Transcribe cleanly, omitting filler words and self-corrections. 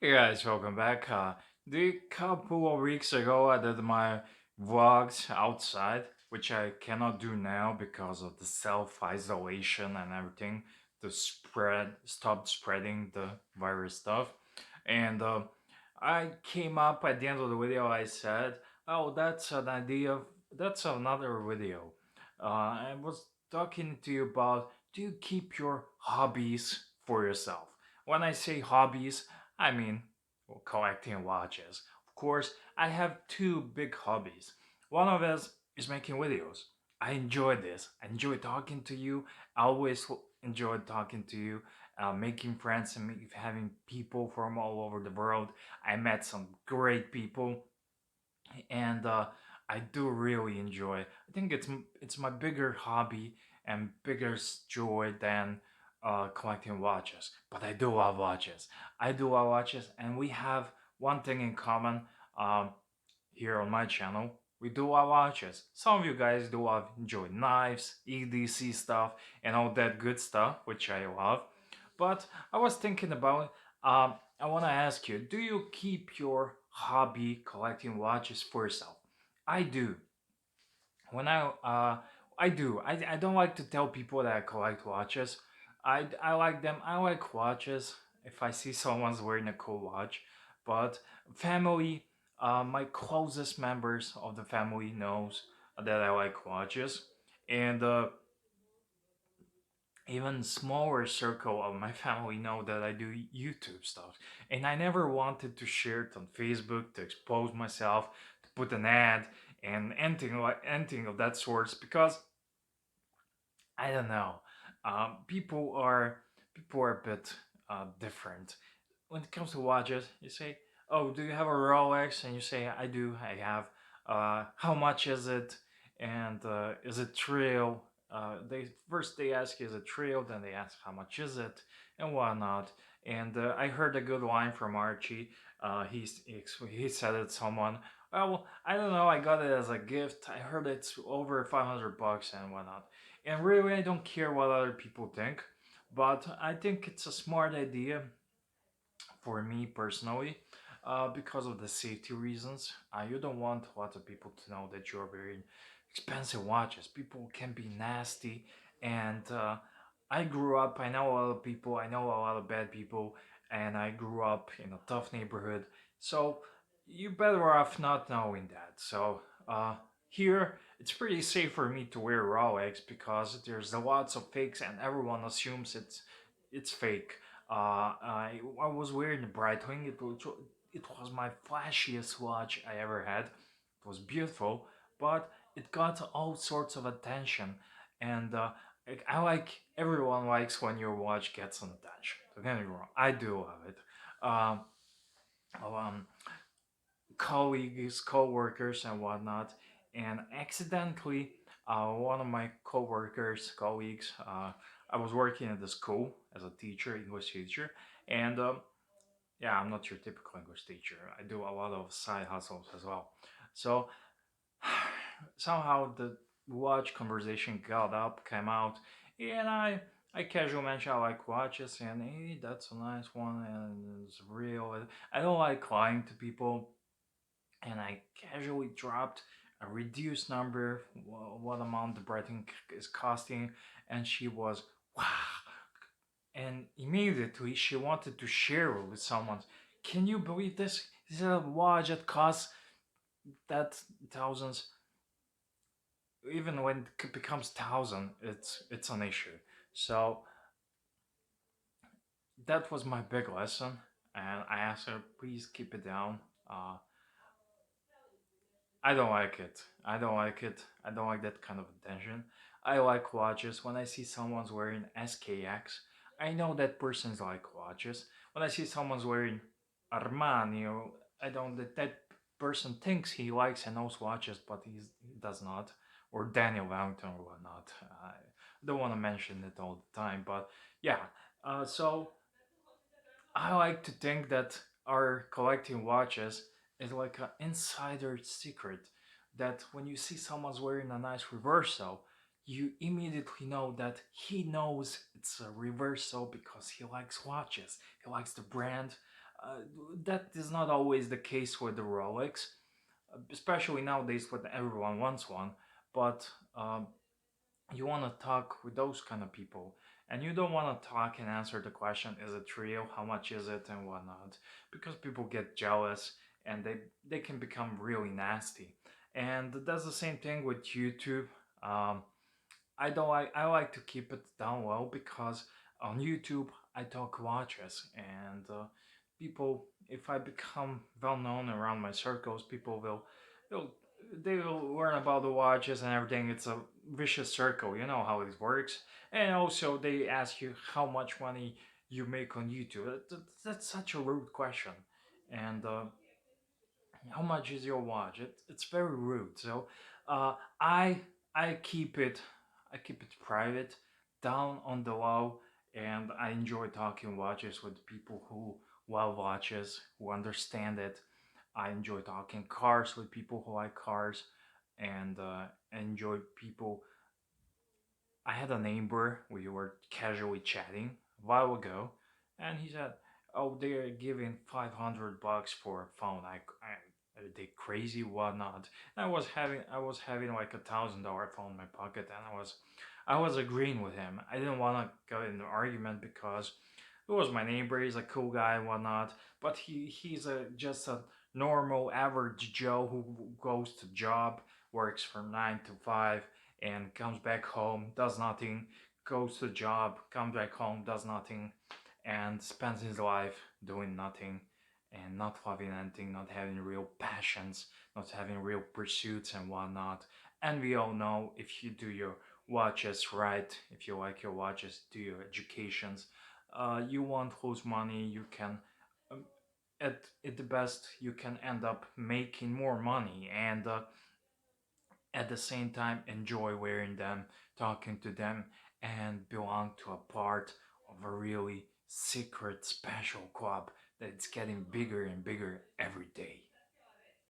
Hey guys, welcome back. The couple of weeks ago, I did my vlogs outside, which I cannot do now because of the self-isolation and everything to stop spreading the virus stuff. And I came up at the end of the video. I said, "Oh, That's another video." I was talking to you about, do you keep your hobbies for yourself? When I say hobbies, I mean, well, collecting watches. Of course, I have two big hobbies. One of us is making videos. I enjoy this. I enjoy talking to you. I always enjoy talking to you, making friends and having people from all over the world. I met some great people, and I do really enjoy. I think it's my bigger hobby and bigger joy than collecting watches. But I do love watches. I do love watches, and we have one thing in common um, here on my channel. We do love watches. Some of you guys do love enjoy knives, EDC stuff, and all that good stuff, which I love. But I was thinking about, I want to ask you, do you keep your hobby collecting watches for yourself? I do. When I do. I don't like to tell people that I collect watches. I like them. I like watches if I see someone's wearing a cool watch. But family, my closest members of the family knows that I like watches. And even smaller circle of my family know that I do YouTube stuff. And I never wanted to share it on Facebook to expose myself, to put an ad and anything of that sorts because I don't know. People are a bit different when it comes to watches. You say, "Oh, do you have a Rolex?" And you say, "I do. I have." How much is it? And is it trail? They ask you, is it trail? Then they ask how much is it and whatnot. And I heard a good line from Archie. He said it someone. Well, I don't know. I got it as a gift. I heard it's over $500 and whatnot. And really, I don't care what other people think, but I think it's a smart idea for me personally, because of the safety reasons. You don't want a lot of people to know that you're wearing expensive watches. People can be nasty, and I grew up. I know a lot of people. I know a lot of bad people, and I grew up in a tough neighborhood. So you're better off not knowing that. So here it's pretty safe for me to wear Rolex because there's a lots of fakes, and everyone assumes it's fake. I was wearing the Breitling. It was my flashiest watch I ever had. It was beautiful, but it got all sorts of attention, and I like everyone likes when your watch gets some attention. Don't get me wrong, I do love it. Um, oh, Colleagues, co-workers, and whatnot, and accidentally, one of my co-workers, colleagues, I was working at the school as a teacher, English teacher, and yeah, I'm not your typical English teacher. I do a lot of side hustles as well. So somehow the watch conversation came out, and I casually mentioned I like watches, and hey, that's a nice one, and it's real. I don't like lying to people, and I casually dropped a reduced number, what amount the Brighton is costing, and she was wow. And immediately she wanted to share it with someone. Can you believe this? This is a watch that costs that thousands. Even when it becomes thousand, it's an issue. So that was my big lesson, and I asked her, please keep it down. Uh, I don't like it. I don't like it. I don't like that kind of attention. I like watches. When I see someone's wearing SKX, I know that person's like watches. When I see someone's wearing Armani, or I don't that person thinks he likes and knows watches, but he does not. Or Daniel Wellington or whatnot. I don't want to mention it all the time, but yeah. So I like to think that our collecting watches is like an insider secret, that when you see someone's wearing a nice reversal, you immediately know that he knows it's a reversal because he likes watches. He likes the brand. Uh, that is not always the case with the Rolex, especially nowadays when everyone wants one. But you want to talk with those kind of people, and you don't want to talk and answer the question, is it real, how much is it, and whatnot, because people get jealous and they can become really nasty. And that's the same thing with YouTube. um, I like to keep it down low, because on YouTube I talk watches, and people, if I become well known around my circles, people will they will learn about the watches and everything. It's a vicious circle, you know how it works. And also they ask you how much money you make on YouTube. That's such a rude question. And how much is your watch? It's very rude. So uh, I I keep it private, down on the low, and I enjoy talking watches with people who love watches, who understand it. I enjoy talking cars with people who like cars, and enjoy people. I had a neighbor. We were casually chatting a while ago, and he said, "Oh, they're giving $500 for a phone. Are they crazy? Whatnot?" And I was having like $1,000 phone in my pocket, and I was agreeing with him. I didn't want to go in an argument because he was my neighbor. He's a cool guy and whatnot, but he's a just a normal average Joe who goes to job, works from 9 to 5, and comes back home, does nothing, goes to job, comes back home, does nothing, and spends his life doing nothing and not loving anything, not having real passions, not having real pursuits and whatnot. And we all know, if you do your watches right, if you like your watches, do your educations, you won't lose money. You can, um, at the best, you can end up making more money, and at the same time enjoy wearing them, talking to them, and belong to a part of a really secret special club that's getting bigger and bigger every day.